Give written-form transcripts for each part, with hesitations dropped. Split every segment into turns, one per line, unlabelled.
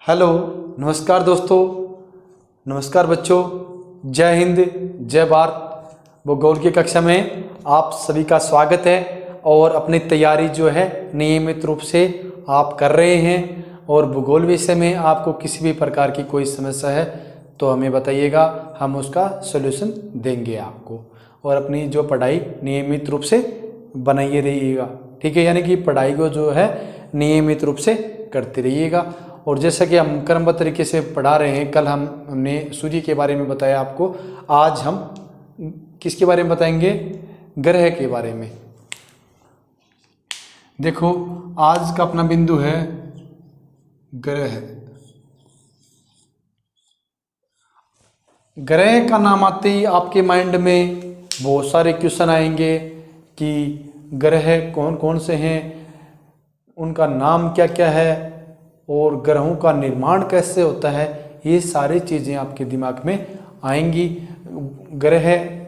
Hello, नमस्कार दोस्तों, नमस्कार बच्चों। जय हिंद, जय भारत। भूगोल की कक्षा में आप सभी का स्वागत है और अपनी तैयारी जो है नियमित रूप से आप कर रहे हैं। और भूगोल विषय में आपको किसी भी प्रकार की कोई समस्या है तो हमें बताइएगा, हम उसका सलूशन देंगे आपको। और अपनी जो पढ़ाई नियमित रूप से बनाइए रहिएगा, ठीक है। यानी कि पढ़ाई को जो है नियमित रूप से करते रहिएगा। और जैसा कि हम क्रमबद्ध तरीके से पढ़ा रहे हैं, कल हमने सूर्य के बारे में बताया आपको, आज हम किसके बारे में बताएंगे? ग्रह के बारे में। देखो, आज का अपना बिंदु है ग्रह। ग्रह का नाम आते ही आपके माइंड में बहुत सारे क्वेश्चन आएंगे कि ग्रह कौन कौन से हैं, उनका नाम क्या क्या है और ग्रहों का निर्माण कैसे होता है। ये सारी चीज़ें आपके दिमाग में आएंगी। ग्रह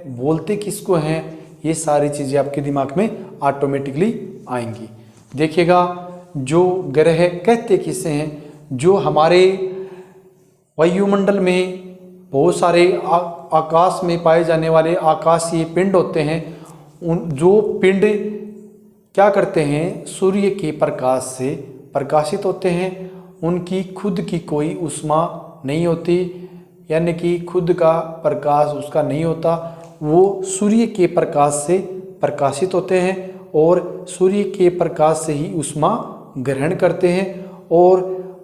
बोलते किसको हैं, ये सारी चीज़ें आपके दिमाग में ऑटोमेटिकली आएंगी। देखिएगा, जो ग्रह कहते किसे हैं, जो हमारे वायुमंडल में बहुत सारे आकाश में पाए जाने वाले आकाशीय पिंड होते हैं। उन जो पिंड क्या करते हैं, सूर्य के प्रकाश से प्रकाशित होते हैं। उनकी खुद की कोई ऊष्मा नहीं होती, यानी कि खुद का प्रकाश उसका नहीं होता। वो सूर्य के प्रकाश से प्रकाशित होते हैं और सूर्य के प्रकाश से ही ऊष्मा ग्रहण करते हैं और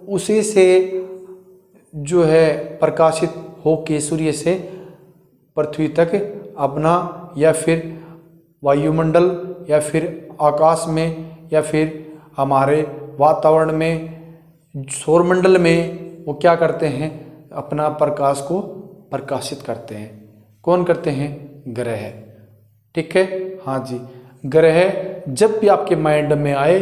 उसी से जो है प्रकाशित होके सूर्य से पृथ्वी तक अपना या फिर वायुमंडल या फिर आकाश में या फिर हमारे वातावरण में, सौरमंडल में वो क्या करते हैं, अपना प्रकाश को प्रकाशित करते हैं। कौन करते हैं? ग्रह, ठीक है। हाँ जी, ग्रह जब भी आपके माइंड में आए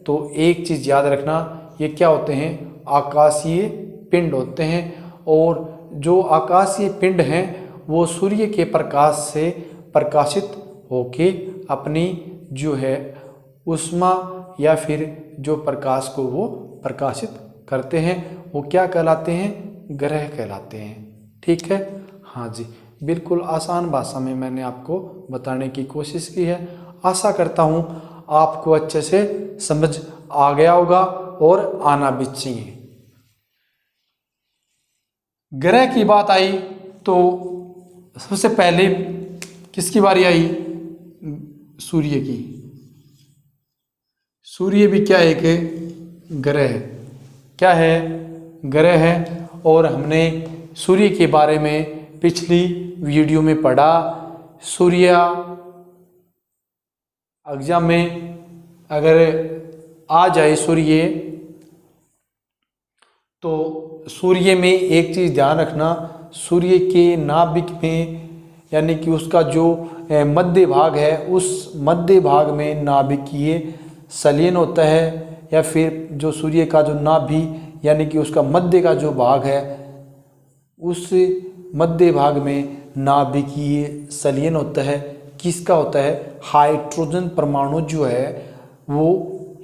तो एक चीज़ याद रखना, ये क्या होते हैं? आकाशीय पिंड होते हैं। और जो आकाशीय पिंड हैं वो सूर्य के प्रकाश से प्रकाशित होके अपनी जो है ऊष्मा या फिर जो प्रकाश को वो प्रकाशित करते हैं, वो क्या कहलाते हैं? ग्रह कहलाते हैं, ठीक है। हाँ जी, बिल्कुल आसान भाषा में मैंने आपको बताने की कोशिश की है। आशा करता हूँ आपको अच्छे से समझ आ गया होगा और आना भी चाहिए। ग्रह की बात आई तो सबसे पहले किसकी बारी आई? सूर्य की। सूर्य भी क्या एक ग्रह है, क्या है? ग्रह है। और हमने सूर्य के बारे में पिछली वीडियो में पढ़ा। सूर्य एग्जाम में अगर आ जाए सूर्य, तो सूर्य में एक चीज़ ध्यान रखना, सूर्य के नाभिक में यानी कि उसका जो मध्य भाग है, उस मध्य भाग में नाभिकीय संलयन होता है। या फिर जो सूर्य का जो नाभि यानी कि उसका मध्य का जो भाग है, उस मध्य भाग में नाभिकीय संलयन होता है। किसका होता है? हाइड्रोजन परमाणु जो है वो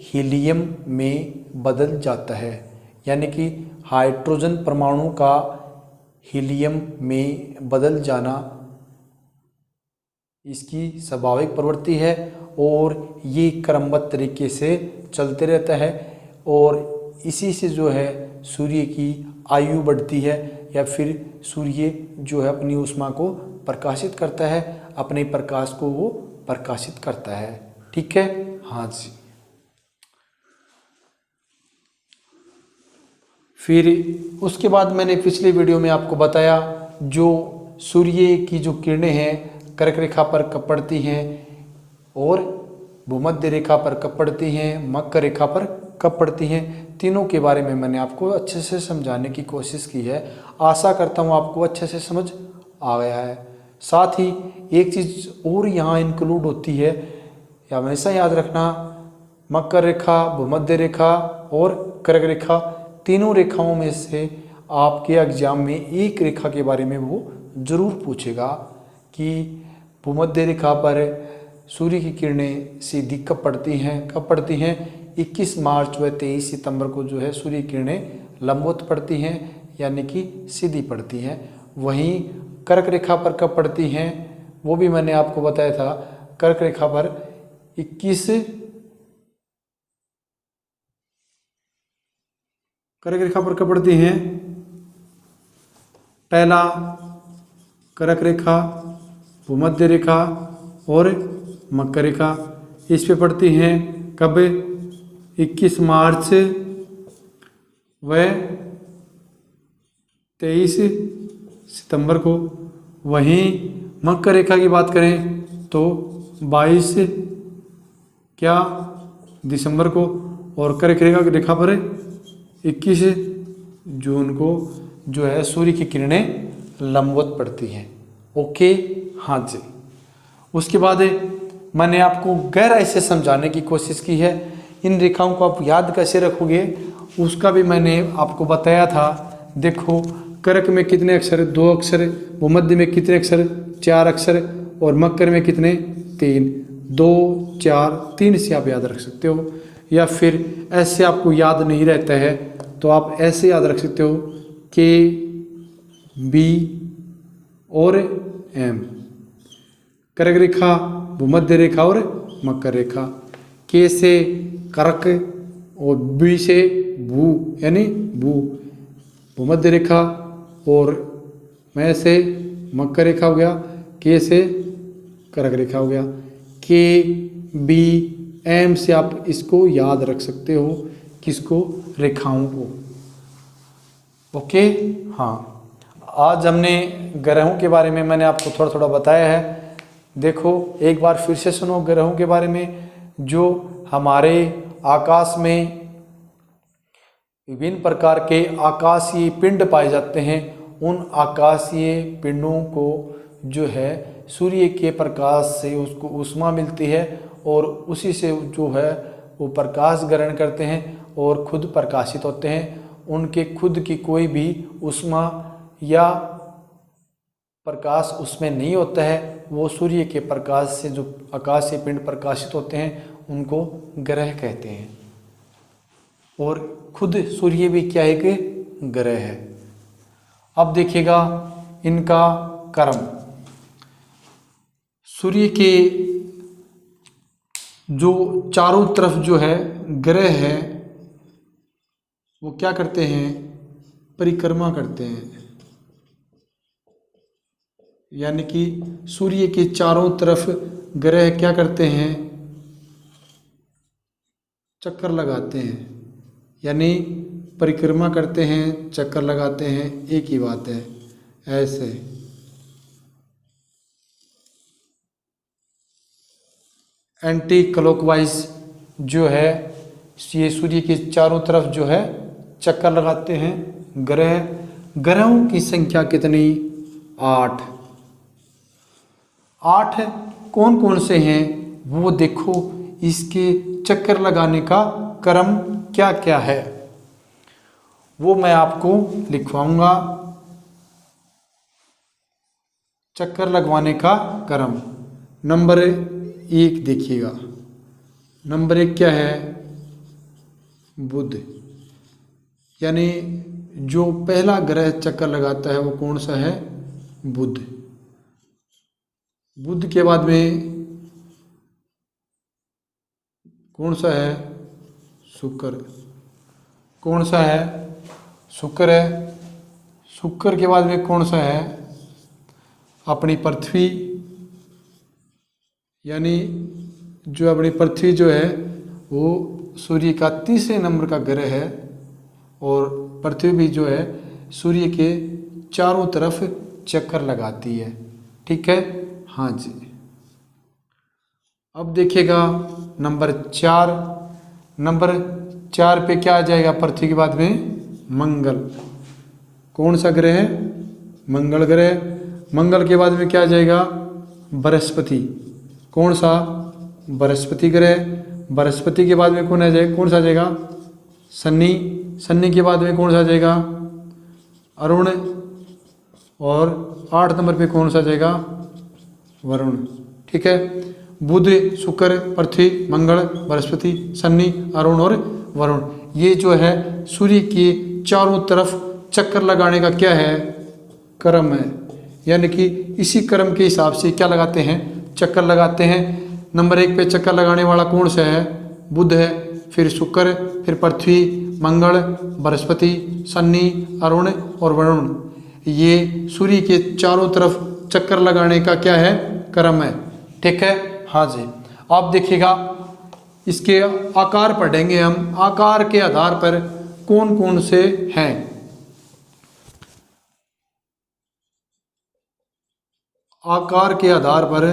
हीलियम में बदल जाता है। यानी कि हाइड्रोजन परमाणु का हीलियम में बदल जाना इसकी स्वाभाविक प्रवृत्ति है और ये क्रमबद्ध तरीके से चलते रहता है। और इसी से जो है सूर्य की आयु बढ़ती है या फिर सूर्य जो है अपनी ऊष्मा को प्रकाशित करता है, अपने प्रकाश को वो प्रकाशित करता है, ठीक है। हाँ जी, फिर उसके बाद मैंने पिछले वीडियो में आपको बताया, जो सूर्य की जो किरणें हैं कर्क रेखा पर कब पड़ती हैं और भूमध्य रेखा पर कब पड़ती हैं, मकर रेखा पर कब पड़ती हैं, तीनों के बारे में मैंने आपको अच्छे से समझाने की कोशिश की है। आशा करता हूँ आपको अच्छे से समझ आ गया है। साथ ही एक चीज़ और यहाँ इंक्लूड होती है, हमेशा याद रखना, मकर रेखा, भूमध्य रेखा और कर्क रेखा, तीनों रेखाओं में से आपके एग्जाम में एक रेखा के बारे में वो ज़रूर पूछेगा कि भूमध्य रेखा पर सूर्य की किरणें सीधी कब पड़ती हैं? 21 मार्च व 23 सितंबर को जो है सूर्य किरणें लंबवत पड़ती हैं यानी कि सीधी पड़ती हैं। वहीं कर्क रेखा पर कब पड़ती हैं वो भी मैंने आपको बताया था। कर्क रेखा पर 21 कर्क रेखा पर कब पड़ती हैं? पहला कर्क रेखा, भूमध्य रेखा और मकर रेखा, इस पे पड़ती हैं कब? 21 मार्च व 23 सितंबर को। वहीं मकर रेखा की बात करें तो 22 दिसंबर को, और कर्क रेखा पर 21 जून को जो है सूर्य की किरणें लंबवत पड़ती हैं। ओके, हाँ जी। उसके बाद मैंने आपको गहराई से समझाने की कोशिश की है। इन रेखाओं को आप याद कैसे रखोगे उसका भी मैंने आपको बताया था। देखो, कर्क में कितने अक्षर? 2 अक्षर। भूमध्य में कितने अक्षर? 4 अक्षर। और मकर में कितने? 3। 2 4 3 से आप याद रख सकते हो, या फिर ऐसे आपको याद नहीं रहता है तो आप ऐसे याद रख सकते हो के, बी और एम। कर्क रेखा, भूमध्य रेखा और मकर रेखा। के से कर्क और बी से भू यानी भू भूमध्य रेखा, और मैं से मकर रेखा हो गया, के से कर्क रेखा हो गया। के, बी, एम से आप इसको याद रख सकते हो, किसको? रेखाओं को। ओके, हाँ। आज हमने ग्रहों के बारे में मैंने आपको थोड़ा थोड़ा बताया है। देखो, एक बार फिर से सुनो ग्रहों के बारे में। जो हमारे आकाश में विभिन्न प्रकार के आकाशीय पिंड पाए जाते हैं, उन आकाशीय पिंडों को जो है सूर्य के प्रकाश से उसको ऊष्मा मिलती है, और उसी से जो है वो प्रकाश ग्रहण करते हैं और खुद प्रकाशित होते हैं। उनके खुद की कोई भी ऊष्मा या प्रकाश उसमें नहीं होता है। वो सूर्य के प्रकाश से जो आकाशीय पिंड प्रकाशित होते हैं उनको ग्रह कहते हैं। और खुद सूर्य भी क्या एक ग्रह है। अब देखिएगा इनका कर्म। सूर्य के जो चारों तरफ जो है ग्रह है वो क्या करते हैं? परिक्रमा करते हैं। यानी कि सूर्य के चारों तरफ ग्रह क्या करते हैं? चक्कर लगाते हैं, यानी परिक्रमा करते हैं, चक्कर लगाते हैं, एक ही बात है। ऐसे एंटी क्लॉकवाइज जो है ये सूर्य के चारों तरफ जो है चक्कर लगाते हैं ग्रह। ग्रहों की संख्या कितनी? 8। 8 कौन कौन से हैं वो देखो। इसके चक्कर लगाने का क्रम क्या क्या है वो मैं आपको लिखवाऊंगा। चक्कर लगवाने का क्रम। नंबर 1 देखिएगा। नंबर 1 क्या है? बुध। यानी जो पहला ग्रह चक्कर लगाता है वो कौन सा है? बुध। बुध के बाद में कौन सा है? शुक्र। कौन सा है? शुक्र है। शुक्र के बाद में कौन सा है? अपनी पृथ्वी। यानी जो अपनी पृथ्वी जो है वो सूर्य का 3रे नंबर का ग्रह है, और पृथ्वी भी जो है सूर्य के चारों तरफ चक्कर लगाती है। ठीक है, हाँ जी। अब देखिएगा नंबर 4। नंबर 4 पे क्या आ जाएगा? पृथ्वी के बाद में मंगल। कौन सा ग्रह है? मंगल ग्रह। मंगल के बाद में क्या आ जाएगा? बृहस्पति। कौन सा? बृहस्पति ग्रह। बृहस्पति के बाद में कौन आ जाएगा? कौन सा आ जाएगा? शनि। शनि के बाद में कौन सा आ जाएगा? अरुण। और 8 नंबर पे कौन सा आ जाएगा? वरुण। ठीक है, बुध, शुक्र, पृथ्वी, मंगल, बृहस्पति, शनि, अरुण और वरुण। ये जो है सूर्य के चारों तरफ चक्कर लगाने का क्या है, क्रम है। यानी कि इसी क्रम के हिसाब से क्या लगाते हैं, चक्कर लगाते हैं। नंबर 1 पे चक्कर लगाने वाला कौन सा है, बुध है, फिर शुक्र, फिर पृथ्वी, मंगल, बृहस्पति, शनि, अरुण और वरुण। ये सूर्य के चारों तरफ चक्कर लगाने का क्या है, क्रम है। ठीक है, हाँ जी। आप देखिएगा इसके आकार पढ़ेंगे हम, आकार के आधार पर कौन कौन से हैं। आकार के आधार पर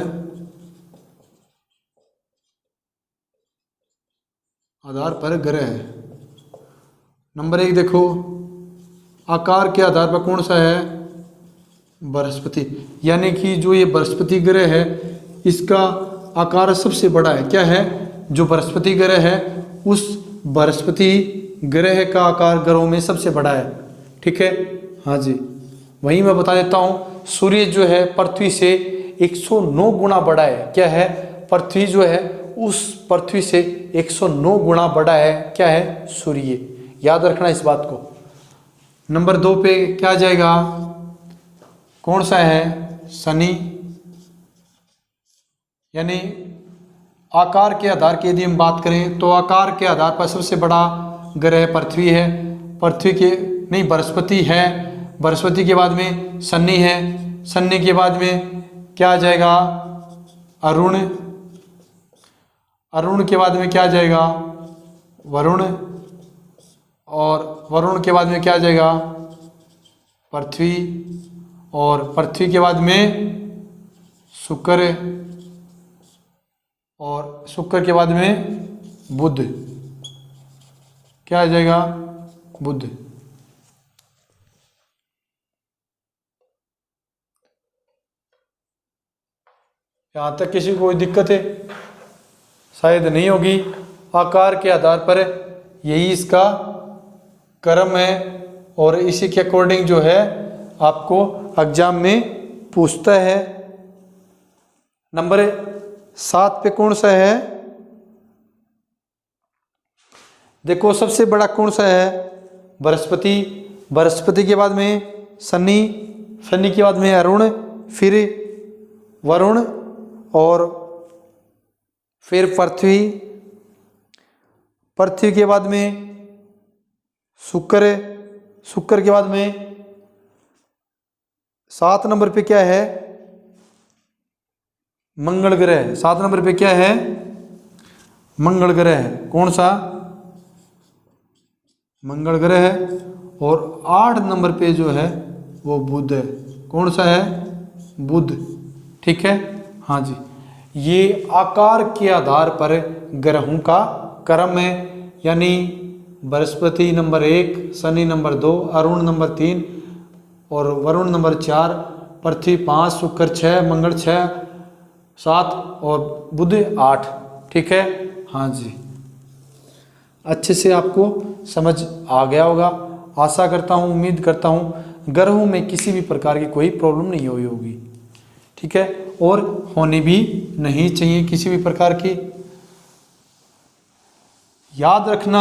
ग्रह है। नंबर 1 देखो, आकार के आधार पर कौन सा है, बृहस्पति। यानी कि जो ये बृहस्पति ग्रह है इसका आकार सबसे बड़ा है। क्या है, जो बृहस्पति ग्रह है उस बृहस्पति ग्रह का आकार ग्रहों में सबसे बड़ा है। ठीक है, हाँ जी। वहीं मैं बता देता हूँ, सूर्य जो है पृथ्वी से 109 गुना बड़ा है। क्या है, पृथ्वी जो है उस पृथ्वी से 109 गुना बड़ा है। क्या है, सूर्य। याद रखना इस बात को। नंबर 2 पे क्या जाएगा, कौन सा है, शनि। यानी आकार के आधार की यदि हम बात करें तो आकार के आधार पर सबसे बड़ा ग्रह पृथ्वी है। पृथ्वी के नहीं, बृहस्पति है। बृहस्पति के बाद में शनि है। शनि के बाद में क्या आ जाएगा, अरुण। अरुण के बाद में क्या आ जाएगा, वरुण। और वरुण के बाद में क्या आ जाएगा, पृथ्वी। और पृथ्वी के बाद में शुक्र। और शुक्र के बाद में बुध। क्या आ जाएगा, बुध। यहाँ तक किसी को कोई दिक्कत है, शायद नहीं होगी। आकार के आधार पर यही इसका क्रम है और इसी के अकॉर्डिंग जो है आपको एग्जाम में पूछता है। नंबर 7 पे कौन सा है, देखो सबसे बड़ा कौन सा है, बृहस्पति। बृहस्पति के बाद में शनि, शनि के बाद में अरुण, फिर वरुण और फिर पृथ्वी। पृथ्वी के बाद में शुक्र। शुक्र के बाद में 7 नंबर पे क्या है, मंगल ग्रह। 7 नंबर पे क्या है, मंगल ग्रह है। कौन सा, मंगल ग्रह है। और 8 नंबर पे जो है वो बुध है। कौन सा है, बुध। ठीक है, हाँ जी। ये आकार के आधार पर ग्रहों का क्रम है। यानी Brihaspati number 1, Shani number 2, Arun number 3 और वरुण नंबर 4, पृथ्वी 5, शुक्र 6, मंगल 6, 7 और बुध 8। ठीक है, हाँ जी। अच्छे से आपको समझ आ गया होगा, आशा करता हूँ, उम्मीद करता हूँ ग्रहों में किसी भी प्रकार की कोई प्रॉब्लम नहीं हुई होगी। ठीक है, और होनी भी नहीं चाहिए किसी भी प्रकार की। याद रखना,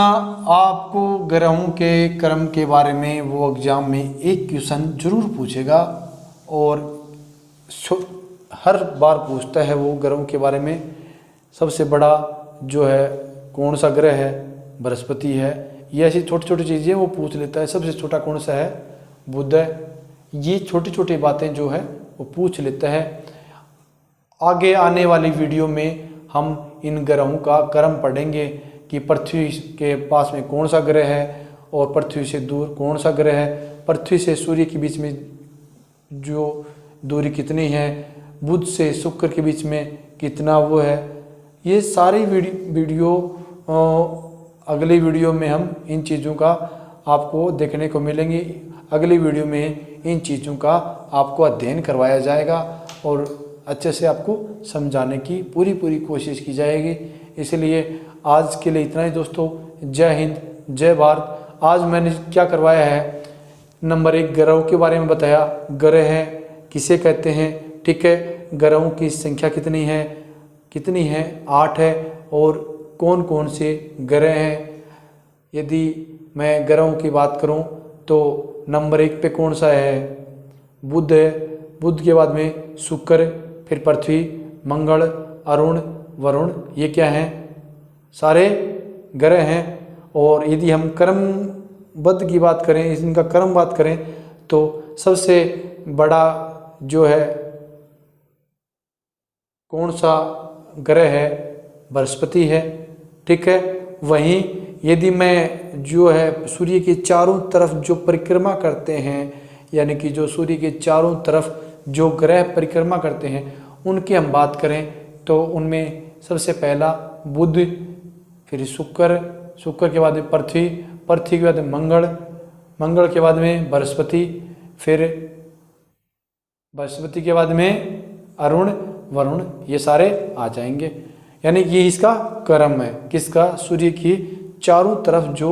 आपको ग्रहों के क्रम के बारे में वो एग्जाम में एक क्वेश्चन जरूर पूछेगा और हर बार पूछता है वो ग्रहों के बारे में। सबसे बड़ा जो है कौन सा ग्रह है, बृहस्पति है। ये ऐसी छोटी छोटी चीज़ें वो पूछ लेता है। सबसे छोटा कौन सा है, बुध है। ये छोटी छोटी बातें जो है वो पूछ लेता है। आगे आने वाली वीडियो में हम इन ग्रहों का क्रम पढ़ेंगे कि पृथ्वी के पास में कौन सा ग्रह है और पृथ्वी से दूर कौन सा ग्रह है, पृथ्वी से सूर्य के बीच में जो दूरी कितनी है, बुध से शुक्र के बीच में कितना वो है। ये सारी वीडियो अगली वीडियो में हम इन चीज़ों का आपको देखने को मिलेंगी। अगली वीडियो में इन चीज़ों का आपको अध्ययन करवाया जाएगा और अच्छे से आपको समझाने की पूरी कोशिश की जाएगी। इसलिए आज के लिए इतना ही दोस्तों। जय हिंद, जय भारत। आज मैंने क्या करवाया है, नंबर 1 ग्रहों के बारे में बताया। ग्रह है किसे कहते हैं, ठीक है। ग्रहों की संख्या कितनी है, 8 है। और कौन कौन से ग्रह हैं यदि मैं ग्रहों की बात करूं तो नंबर 1 पे कौन सा है? बुध है। बुध के बाद में शुक्र, फिर पृथ्वी, मंगल, अरुण, वरुण, ये क्या हैं? सारे ग्रह हैं। और यदि हम क्रमबद्ध की बात करें, इनका क्रम बात करें तो सबसे बड़ा जो है कौन सा ग्रह है? बृहस्पति है। ठीक है। वहीं यदि मैं जो है सूर्य के चारों तरफ जो परिक्रमा करते हैं, यानी कि जो सूर्य के चारों तरफ जो ग्रह परिक्रमा करते हैं उनकी हम बात करें तो उनमें सबसे पहला बुध, फिर शुक्र, शुक्र के बाद में पृथ्वी, पृथ्वी के बाद में मंगल, मंगल के बाद में बृहस्पति, फिर बृहस्पति के बाद में अरुण, वरुण, ये सारे आ जाएंगे। यानी कि इसका क्रम है। किसका? सूर्य की चारों तरफ जो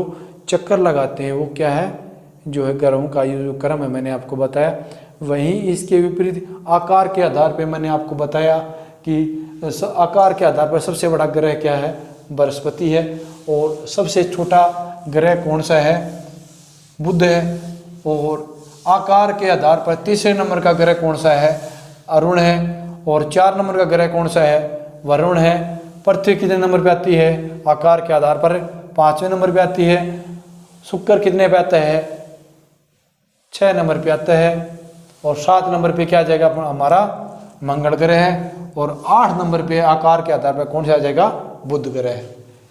चक्कर लगाते हैं वो क्या है? जो है ग्रहों का ये जो क्रम है मैंने आपको बताया। वहीं इसके विपरीत आकार के आधार पे मैंने आपको बताया कि आकार के आधार पर सबसे बड़ा ग्रह क्या है? बृहस्पति है। और सबसे छोटा ग्रह कौन सा है? बुध है। और आकार के आधार पर तीसरे नंबर का ग्रह कौन सा है? अरुण है। और 4 नंबर का ग्रह कौन सा है? वरुण है। पृथ्वी कितने नंबर पे आती है? आकार के आधार पर 5वें नंबर पे आती है। शुक्र कितने पे आता है? 6 नंबर पे आता है। और 7 नंबर पे क्या आ जाएगा? हमारा मंगल ग्रह है। और 8 नंबर पे आकार के आधार पर कौन सा आ जाएगा? बुध ग्रह।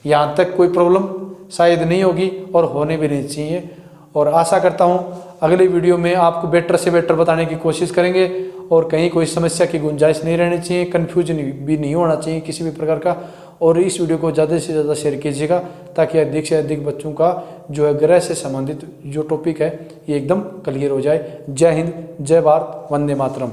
यहाँ तक कोई प्रॉब्लम शायद नहीं होगी और होने भी नहीं चाहिए। और आशा करता हूँ अगली वीडियो में आपको बेटर से बेटर बताने की कोशिश करेंगे और कहीं कोई समस्या की गुंजाइश नहीं रहनी चाहिए, कन्फ्यूजन भी नहीं होना चाहिए किसी भी प्रकार का। और इस वीडियो को ज़्यादा से ज़्यादा शेयर कीजिएगा ताकि अधिक से अधिक बच्चों का जो है ग्रह से संबंधित जो टॉपिक है ये एकदम क्लियर हो जाए। जय हिंद, जय भारत, वंदे मातरम।